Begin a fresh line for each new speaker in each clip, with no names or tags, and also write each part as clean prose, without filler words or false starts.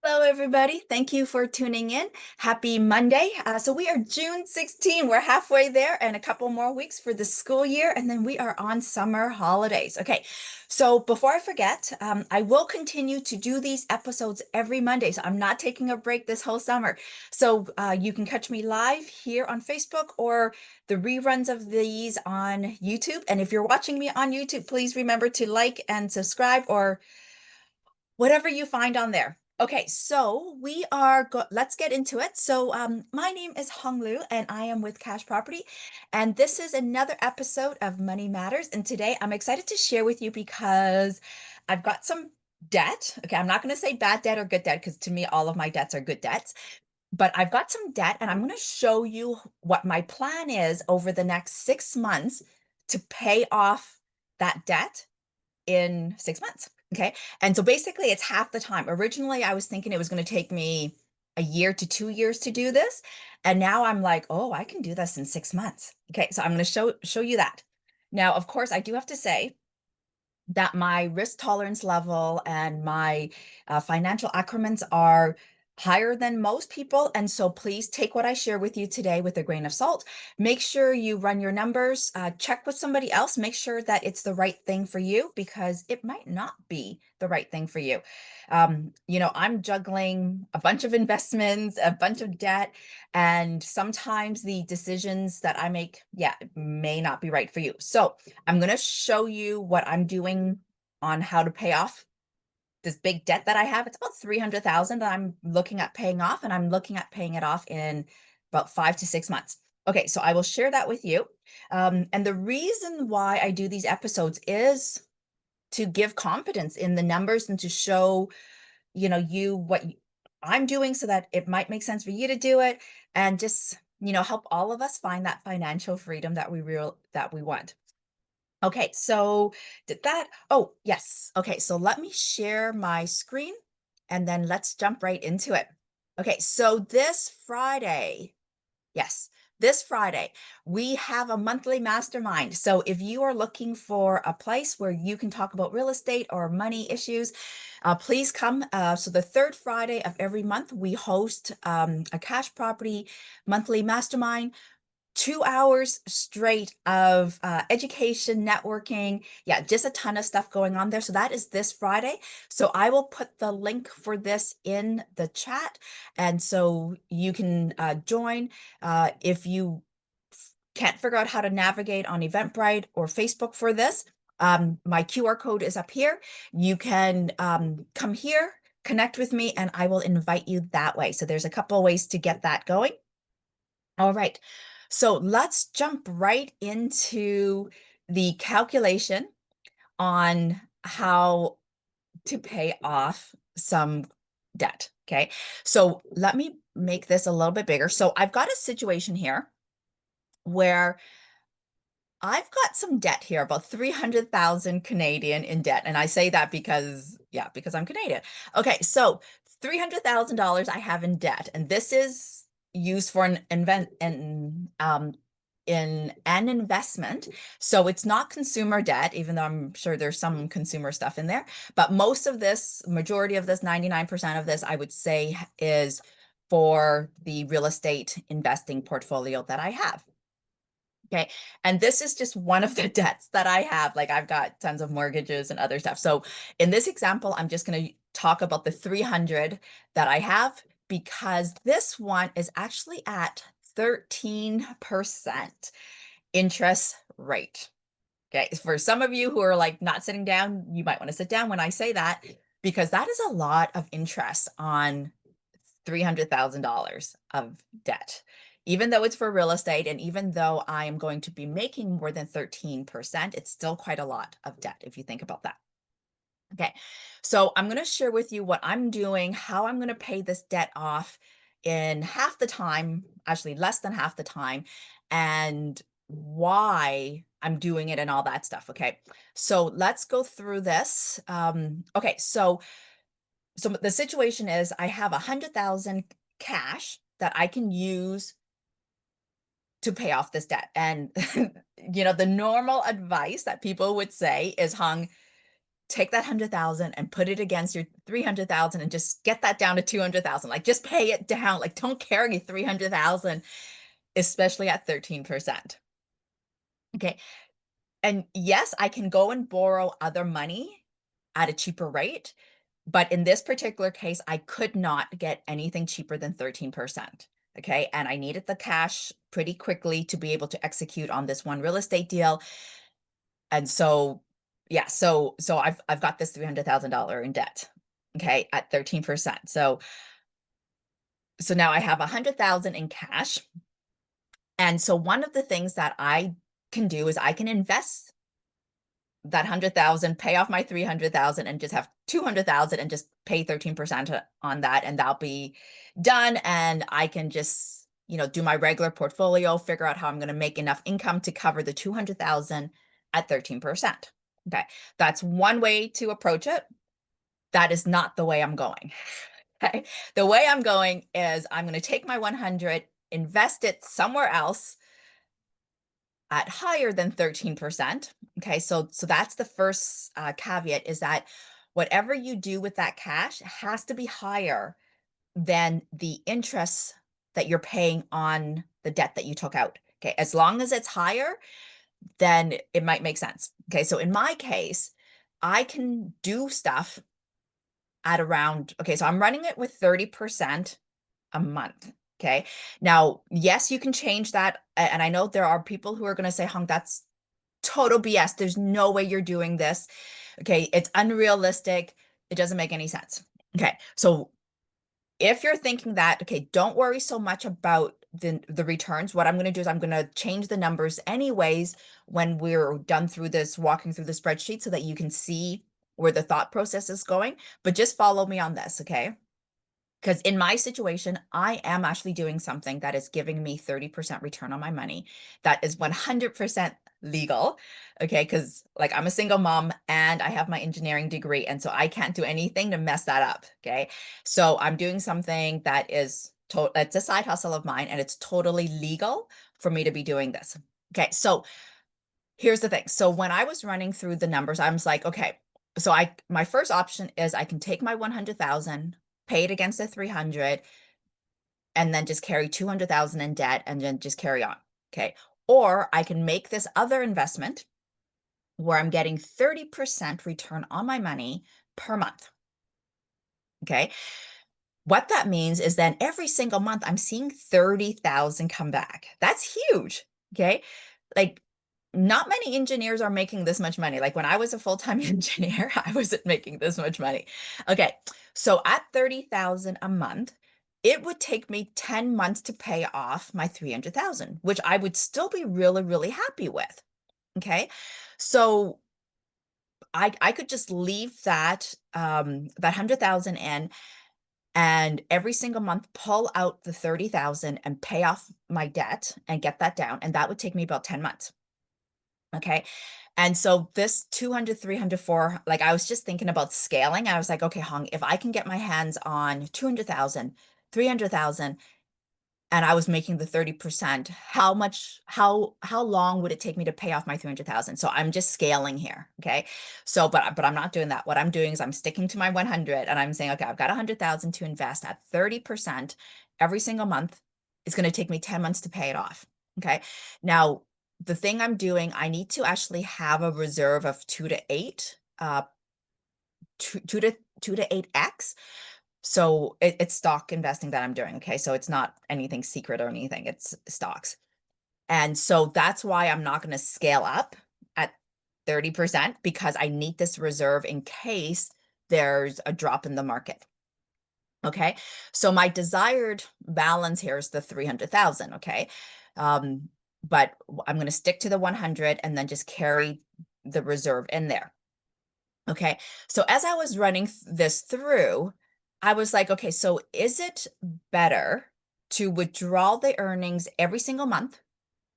Hello, everybody. Thank you for tuning in. Happy Monday. So we are June 16. We're halfway there and a couple more weeks for the school year, and then we are on summer holidays. Okay, so before I forget, I will continue to do these episodes every Monday. So I'm not taking a break this whole summer. So you can catch me live here on Facebook or the reruns of these on YouTube. And if you're watching me on YouTube, please remember to like and subscribe or whatever you find on there. Okay, so let's get into it. So my name is Huong Luu and I am with Cash Property. And this is another episode of Money Matters. And today I'm excited to share with you because I've got some debt. Okay, I'm not going to say bad debt or good debt because to me, all of my debts are good debts. But I've got some debt and I'm going to show you what my plan is over the next 6 months to pay off that debt in 6 months. Okay. And so basically it's half the time. Originally, I was thinking it was going to take me a year to 2 years to do this. And now I'm like, oh, I can do this in 6 months. Okay. So I'm going to show you that. Now, of course, I do have to say that my risk tolerance level and my financial accrements are higher than most people. And so please take what I share with you today with a grain of salt. Make sure you run your numbers, check with somebody else, make sure that it's the right thing for you because it might not be the right thing for you. I'm juggling a bunch of investments, a bunch of debt, and sometimes the decisions that I make, yeah, may not be right for you. So I'm going to show you what I'm doing on how to pay off this big debt that I have. It's about 300,000 that I'm looking at paying off, and I'm looking at paying it off in about 5 to 6 months. Okay, so I will share that with you. And the reason why I do these episodes is to give confidence in the numbers and to show, you what I'm doing so that it might make sense for you to do it and just, help all of us find that financial freedom that we want. Okay, so did that? Oh, yes. Okay, so let me share my screen and then let's jump right into it. Okay, so this Friday, yes, this Friday, we have a monthly mastermind. So if you are looking for a place where you can talk about real estate or money issues, please come. So the third Friday of every month, we host a cash property monthly mastermind. 2 hours straight of education, networking. Yeah, just a ton of stuff going on there. So that is this Friday. So I will put the link for this in the chat. And so you can join if you can't figure out how to navigate on Eventbrite or Facebook for this. My QR code is up here. You can come here, connect with me, and I will invite you that way. So there's a couple of ways to get that going. All right. So let's jump right into the calculation on how to pay off some debt. Okay. So let me make this a little bit bigger. So I've got a situation here where I've got some debt here, about 300,000 Canadian in debt. And I say that because, yeah, because I'm Canadian. Okay, so $300,000 I have in debt, and this is used for in an investment. So it's not consumer debt, even though I'm sure there's some consumer stuff in there. But most of this, majority of this, 99% of this, I would say is for the real estate investing portfolio that I have. Okay. And this is just one of the debts that I have. Like I've got tons of mortgages and other stuff. So in this example, I'm just going to talk about the 300 that I have because this one is actually at 13% interest rate. Okay. For some of you who are like not sitting down, you might want to sit down when I say that because that is a lot of interest on $300,000 of debt. Even though it's for real estate, and even though I am going to be making more than 13%, it's still quite a lot of debt if you think about that. Okay, so I'm going to share with you what I'm doing, how I'm going to pay this debt off in half the time, actually less than half the time, and why I'm doing it and all that stuff. Okay, so let's go through this. Okay, so the situation is I have 100,000 cash that I can use to pay off this debt. And the normal advice that people would say is, Hung, take that 100,000 and put it against your 300,000 and just get that down to 200,000. Like just pay it down. Like don't carry 300,000, especially at 13%. Okay. And yes, I can go and borrow other money at a cheaper rate, but in this particular case, I could not get anything cheaper than 13%. Okay. And I needed the cash pretty quickly to be able to execute on this one real estate deal. And so, yeah, so I've got this $300,000 in debt, okay, at 13%. So now I have 100,000 in cash. And so one of the things that I can do is I can invest that 100,000, pay off my 300,000 and just have 200,000 and just pay 13% on that, and that'll be done. And I can just, do my regular portfolio, figure out how I'm going to make enough income to cover the 200,000 at 13%. Okay. That's one way to approach it. That is not the way I'm going. Okay. The way I'm going is I'm going to take my 100, invest it somewhere else at higher than 13%. Okay, so that's the first caveat, is that whatever you do with that cash has to be higher than the interest that you're paying on the debt that you took out. Okay, as long as it's higher, then it might make sense. Okay, so in my case, I can do stuff at around, okay, so I'm running it with 30% a month. Okay. Now, yes, you can change that. And I know there are people who are going to say, Hung, that's total BS. There's no way you're doing this. Okay. It's unrealistic. It doesn't make any sense. Okay. So if you're thinking that, okay, don't worry so much about the returns. What I'm going to do is I'm going to change the numbers anyways when we're done through this, walking through the spreadsheet, so that you can see where the thought process is going. But just follow me on this. Okay. Because in my situation, I am actually doing something that is giving me 30% return on my money. That is 100% legal. Okay. Because like I'm a single mom and I have my engineering degree. And so I can't do anything to mess that up. Okay. So I'm doing something that is, it's a side hustle of mine, and it's totally legal for me to be doing this. Okay. So here's the thing. So when I was running through the numbers, I was like, okay, so my first option is I can take my 100,000, pay it against the 300, and then just carry 200,000 in debt and then just carry on. Okay. Or I can make this other investment where I'm getting 30% return on my money per month. Okay. What that means is then every single month I'm seeing 30,000 come back. That's huge. Okay. Like not many engineers are making this much money. Like when I was a full-time engineer, I wasn't making this much money. Okay. So at 30,000 a month, it would take me 10 months to pay off my 300,000, which I would still be really, really happy with. Okay. So I could just leave that, that 100,000 in, and every single month pull out the 30,000 and pay off my debt and get that down. And that would take me about 10 months. Okay. And so this 200, 300, 4, like I was just thinking about scaling. I was like, okay, Hong, if I can get my hands on 200,000, 300,000, and I was making the 30%, how long would it take me to pay off my 300,000? So I'm just scaling here. Okay. So, but I'm not doing that. What I'm doing is I'm sticking to my 100, and I'm saying, okay, I've got 100,000 to invest at 30% every single month. It's going to take me 10 months to pay it off. Okay. Now, the thing I'm doing, I need to actually have a reserve of 2 to 8, 2 to 8x. So it's stock investing that I'm doing. Okay. So it's not anything secret or anything, it's stocks. And so that's why I'm not going to scale up at 30%, because I need this reserve in case there's a drop in the market. Okay. So my desired balance here is the 300,000. Okay. But I'm going to stick to the 100 and then just carry the reserve in there. Okay. So as I was running this through, I was like, okay, so is it better to withdraw the earnings every single month,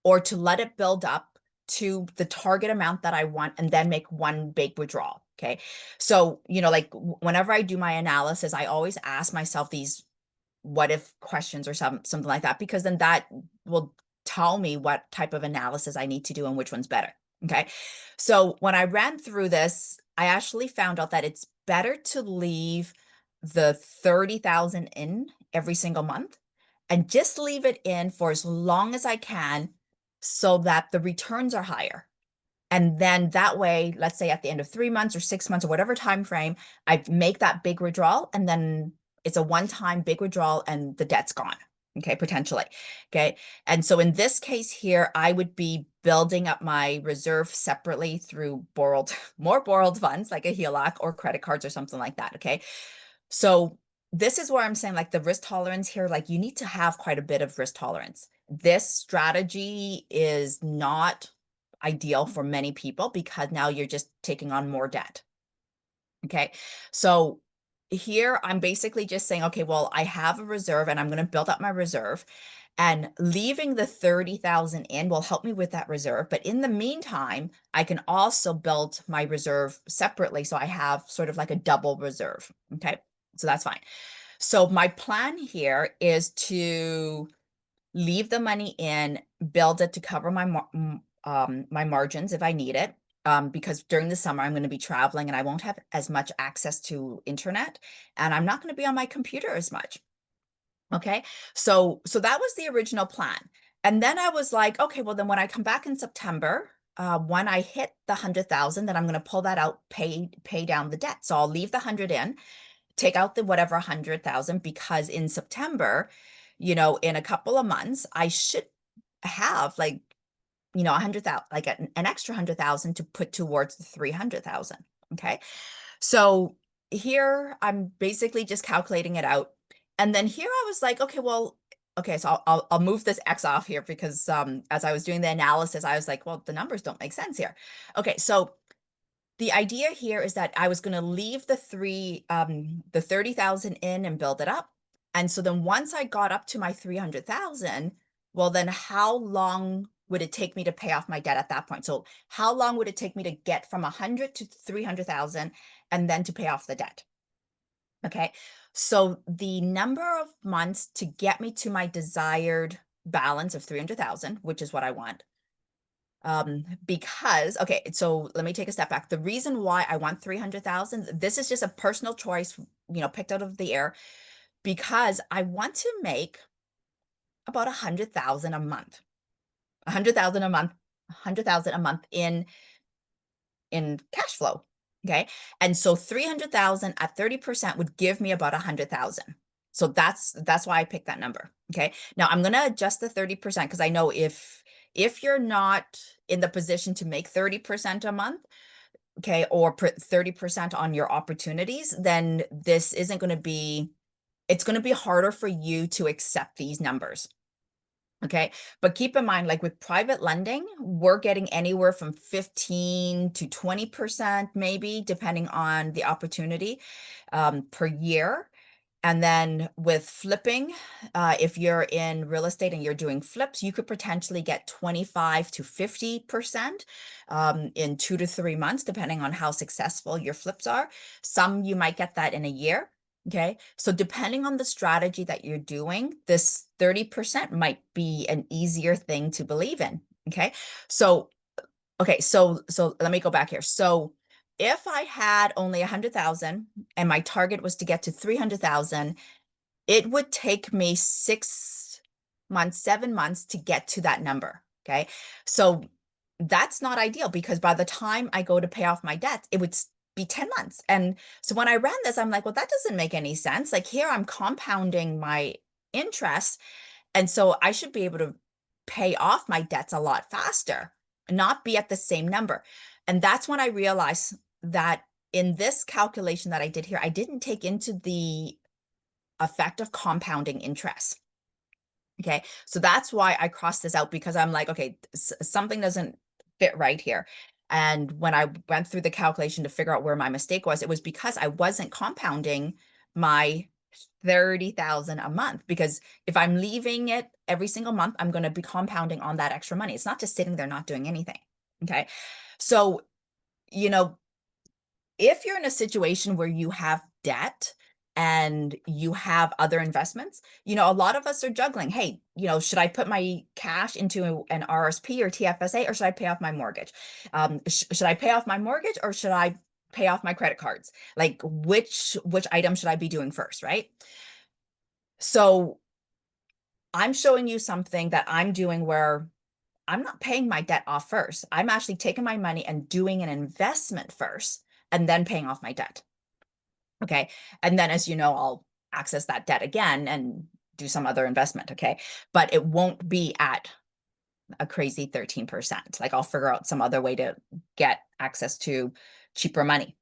or to let it build up to the target amount that I want and then make one big withdrawal? Okay. So, like whenever I do my analysis, I always ask myself these what if questions or something like that, because then that will tell me what type of analysis I need to do and which one's better. Okay. So when I ran through this, I actually found out that it's better to leave the 30,000 in every single month and just leave it in for as long as I can so that the returns are higher. And then that way, let's say at the end of 3 months or 6 months or whatever time frame, I make that big withdrawal, and then it's a one-time big withdrawal and the debt's gone. Okay, potentially. Okay. And so in this case here, I would be building up my reserve separately through more borrowed funds like a HELOC or credit cards or something like that. Okay. So this is where I'm saying like the risk tolerance here, like you need to have quite a bit of risk tolerance. This strategy is not ideal for many people because now you're just taking on more debt. Okay. So here I'm basically just saying, okay, well, I have a reserve and I'm going to build up my reserve, and leaving the 30,000 in will help me with that reserve. But in the meantime, I can also build my reserve separately. So I have sort of like a double reserve. Okay. So that's fine. So my plan here is to leave the money in, build it to cover my margins if I need it. Because during the summer I'm going to be traveling and I won't have as much access to internet, and I'm not going to be on my computer as much. Okay. So that was the original plan. And then I was like, okay, well then when I come back in September, when I hit the 100,000, then I'm going to pull that out, pay down the debt. So I'll leave the 100 in, take out the whatever 100,000, because in September, in a couple of months, I should have like, 100,000, like an extra 100,000 to put towards the 300,000. Okay. So here I'm basically just calculating it out. And then here I was like, okay, well, okay, so I'll move this X off here because as I was doing the analysis, I was like, well, the numbers don't make sense here. Okay, so the idea here is that I was going to leave the 30,000 in and build it up. And so then once I got up to my 300,000, well, then how long would it take me to pay off my debt at that point? So how long would it take me to get from 100 to 300,000 and then to pay off the debt? Okay. So the number of months to get me to my desired balance of 300,000, which is what I want, because, okay, so let me take a step back. The reason why I want 300,000, this is just a personal choice, picked out of the air, because I want to make about 100,000 a month, 100,000 a month, 100,000 a month in cash flow. Okay. And so 300,000 at 30% would give me about 100,000. So that's why I picked that number. Okay. Now I'm going to adjust the 30% because I know if you're not in the position to make 30% a month, okay, or 30% on your opportunities, then this isn't going to be, it's going to be harder for you to accept these numbers. Okay. But keep in mind, like with private lending, we're getting anywhere from 15 to 20%, maybe, depending on the opportunity, per year. And then with flipping, if you're in real estate and you're doing flips, you could potentially get 25 to 50% in 2 to 3 months, depending on how successful your flips are. Some you might get that in a year. Okay. So depending on the strategy that you're doing, this 30% might be an easier thing to believe in. Okay. So, okay. So let me go back here. So if I had only 100,000 and my target was to get to 300,000, it would take me 6 months, 7 months to get to that number. Okay. So that's not ideal because by the time I go to pay off my debts, it would be 10 months. And so when I ran this, I'm like, well, that doesn't make any sense. Like here I'm compounding my interest. And so I should be able to pay off my debts a lot faster, not be at the same number. And that's when I realized that in this calculation that I did here, I didn't take into the effect of compounding interest. Okay. So that's why I crossed this out, because I'm like, okay, something doesn't fit right here. And when I went through the calculation to figure out where my mistake was, it was because I wasn't compounding my 30,000 a month, because if I'm leaving it every single month, I'm going to be compounding on that extra money. It's not just sitting there not doing anything. Okay. So, you know, if you're in a situation where you have debt and you have other investments, a lot of us are juggling. Hey, should I put my cash into an RSP or TFSA, or should I pay off my mortgage? Should I pay off my mortgage, or should I pay off my credit cards. Like which item should I be doing first, right? So I'm showing you something that I'm doing where I'm not paying my debt off first. I'm actually taking my money and doing an investment first and then paying off my debt. Okay. And then, as you know, I'll access that debt again and do some other investment. Okay. But it won't be at a crazy 13%. Like I'll figure out some other way to get access to cheaper money.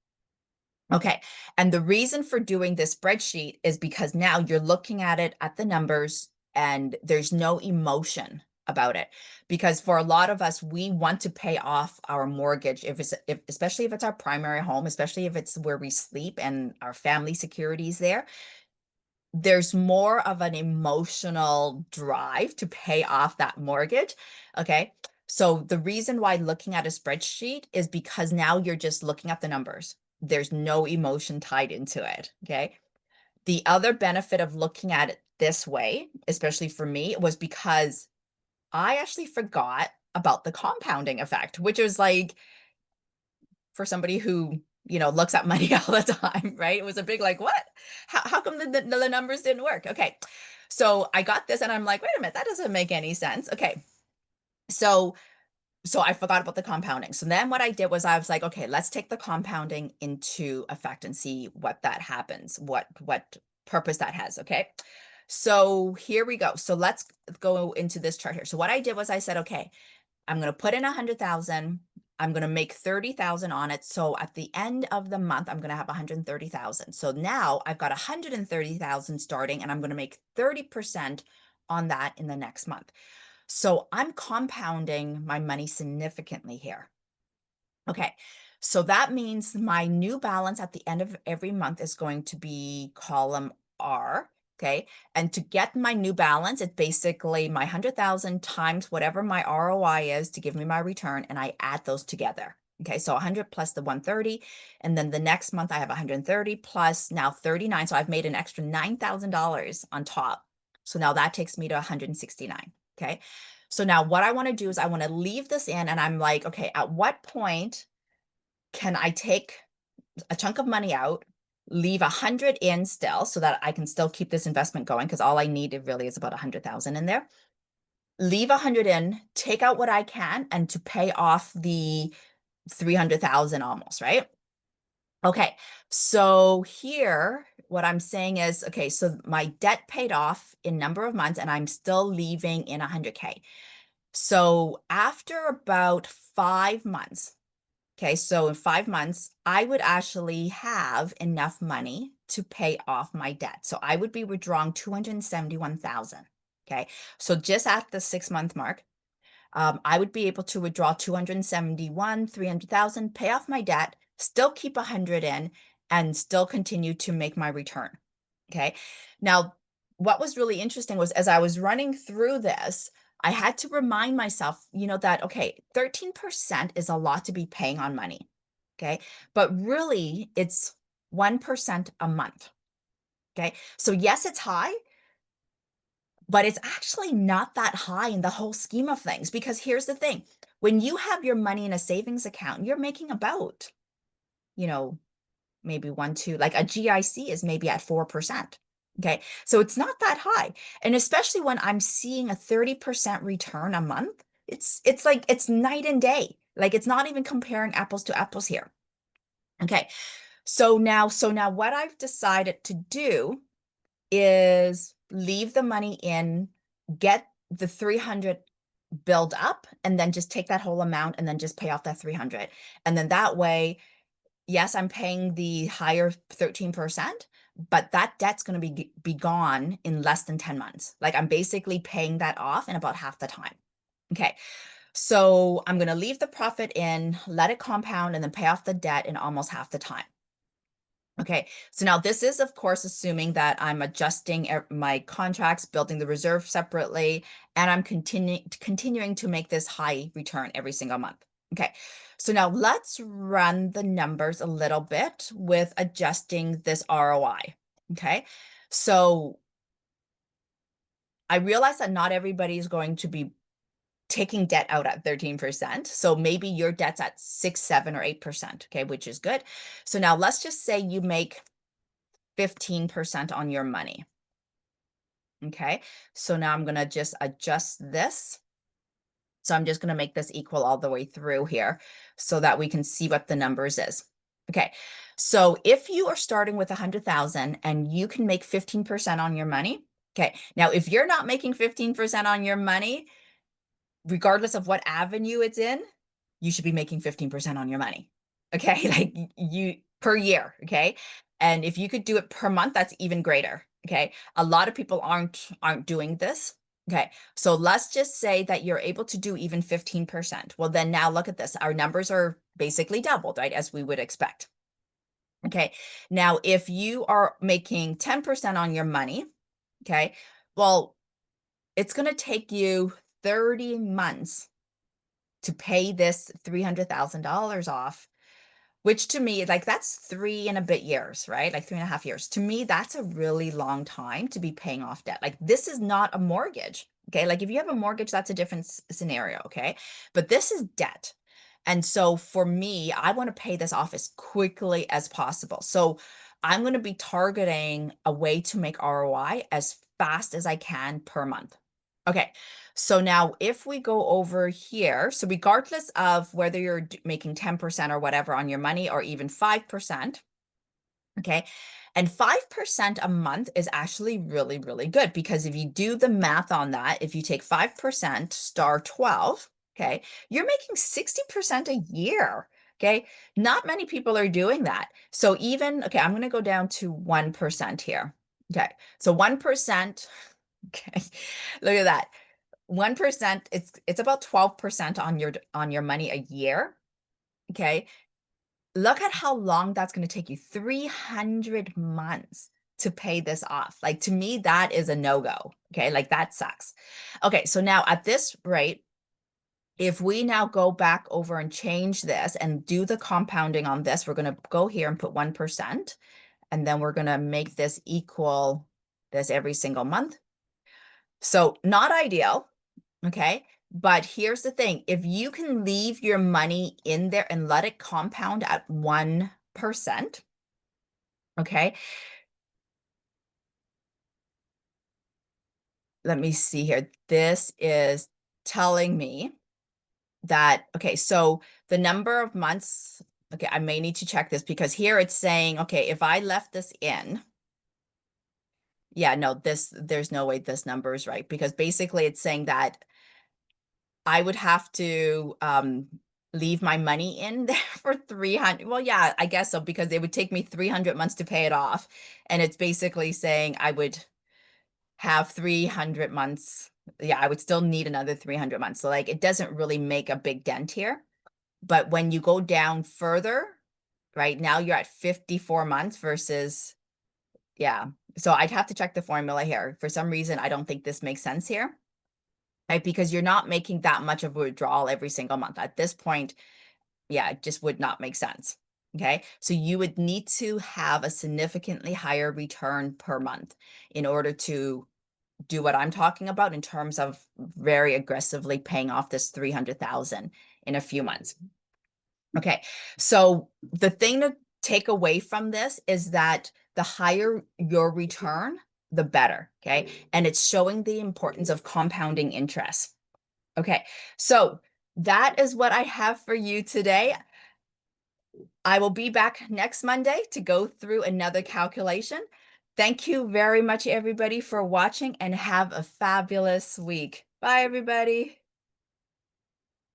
Okay. And the reason for doing this spreadsheet is because now you're looking at it at the numbers and there's no emotion about it. Because for a lot of us, we want to pay off our mortgage especially if it's our primary home, especially if it's where we sleep and our family security is there. There's more of an emotional drive to pay off that mortgage. Okay. So the reason why looking at a spreadsheet is because now you're just looking at the numbers. There's no emotion tied into it. Okay. The other benefit of looking at it this way, especially for me, was because I actually forgot about the compounding effect, which was like for somebody who, looks at money all the time, right? It was a big like, what? How come the numbers didn't work? Okay. So I got this and I'm like, wait a minute, that doesn't make any sense. Okay. So I forgot about the compounding. So then what I did was I was like, okay, let's take the compounding into effect and see what that happens, what purpose that has. Okay. So here we go. So let's go into this chart here. So what I did was I said, okay, I'm going to put in 100,000. I'm going to make 30,000 on it. So at the end of the month, I'm going to have 130,000. So now I've got 130,000 starting and I'm going to make 30% on that in the next month. So I'm compounding my money significantly here. Okay. So that means my new balance at the end of every month is going to be column R. Okay. And to get my new balance, it's basically my 100,000 times whatever my ROI is to give me my return. And I add those together. Okay. So 100 plus the 130. And then the next month I have 130 plus now 39. So I've made an extra $9,000 on top. So now that takes me to 169. Okay. So now what I want to do is I want to leave this in and I'm like, okay, at what point can I take a chunk of money out, leave 100 in still so that I can still keep this investment going? Because all I need really is about 100,000 in there. Leave 100 in, take out what I can, and to pay off the 300,000 almost, right? Okay, so here, what I'm saying is, okay, so my debt paid off in number of months and I'm still leaving in 100K. So after about 5 months, okay, so in 5 months, I would actually have enough money to pay off my debt. So I would be withdrawing 271,000. Okay, so just at the 6 month mark, I would be able to withdraw 271, 300,000, pay off my debt, still keep 100 in, and still continue to make my return. Okay. Now, what was really interesting was as I was running through this, I had to remind myself, that, okay, 13% is a lot to be paying on money. Okay. But really, it's 1% a month. Okay. So, yes, it's high, but it's actually not that high in the whole scheme of things. Because here's the thing, when you have your money in a savings account, you're making about, you know, maybe one, two, like a GIC is maybe at 4%. Okay. So it's not that high. And especially when I'm seeing a 30% return a month, it's like it's night and day. Like it's not even comparing apples to apples here. Okay. So now what I've decided to do is leave the money in, get the 300 build up, and then just take that whole amount and then just pay off that 300. And then that way, yes, I'm paying the higher 13%, but that debt's going to be gone in less than 10 months. Like I'm basically paying that off in about half the time. Okay. So I'm going to leave the profit in, let it compound, and then pay off the debt in almost half the time. Okay, so now this is, of course, assuming that I'm adjusting my contracts, building the reserve separately, and I'm continuing to make this high return every single month. Okay, so now let's run the numbers a little bit with adjusting this ROI. Okay, so I realize that not everybody is going to be taking debt out at 13%. So maybe your debt's at 6, 7, or 8%, okay, which is good. So now let's just say you make 15% on your money. Okay, so now I'm gonna just adjust this. So I'm just gonna make this equal all the way through here so that we can see what the numbers is. Okay, so if you are starting with 100,000 and you can make 15% on your money, okay, now if you're not making 15% on your money, regardless of what avenue it's in, you should be making 15% on your money. Okay, like you per year, okay? And if you could do it per month, that's even greater, okay? A lot of people aren't doing this. Okay, so let's just say that you're able to do even 15%. Well, then now look at this. Our numbers are basically doubled, right? As we would expect. Okay, now if you are making 10% on your money, okay, well, it's going to take you 30 months to pay this $300,000 off, which to me, like that's 3 and a bit years, right? Like 3.5 years. To me, that's a really long time to be paying off debt. Like this is not a mortgage. Okay. Like if you have a mortgage, that's a different scenario. Okay. But this is debt. And so for me, I want to pay this off as quickly as possible. So I'm going to be targeting a way to make ROI as fast as I can per month. Okay. So now if we go over here, so regardless of whether you're making 10% or whatever on your money or even 5%, okay, and 5% a month is actually really, really good because if you do the math on that, if you take 5% star 12, okay, you're making 60% a year. Okay, not many people are doing that. So even, okay, I'm going to go down to 1% here. Okay, so 1%, okay, look at that. 1%, it's about 12% on your money a year. Okay. Look at how long that's going to take you. 300 months to pay this off. Like to me, that is a no-go. Okay. Like that sucks. Okay. So now at this rate, if we now go back over and change this and do the compounding on this, we're going to go here and put 1%, and then we're going to make this equal this every single month. So not ideal. Okay. But here's the thing. If you can leave your money in there and let it compound at 1%, okay. Let me see here. This is telling me that, okay, so the number of months, okay, I may need to check this because here it's saying, okay, if I left this in, yeah, no, there's no way this number is right because basically it's saying that I would have to leave my money in there for 300. Well, yeah, I guess so, because it would take me 300 months to pay it off. And it's basically saying I would have 300 months. Yeah, I would still need another 300 months. So like it doesn't really make a big dent here. But when you go down further, right now you're at 54 months versus, yeah. So I'd have to check the formula here. For some reason, I don't think this makes sense here. Right? Because you're not making that much of a withdrawal every single month. At this point, yeah, it just would not make sense. Okay. So you would need to have a significantly higher return per month in order to do what I'm talking about in terms of very aggressively paying off this 300,000 in a few months. Okay. So the thing to take away from this is that the higher your return, the better. Okay. And it's showing the importance of compounding interest. Okay. So that is what I have for you today. I will be back next Monday to go through another calculation. Thank you very much, everybody, for watching, and have a fabulous week. Bye, everybody.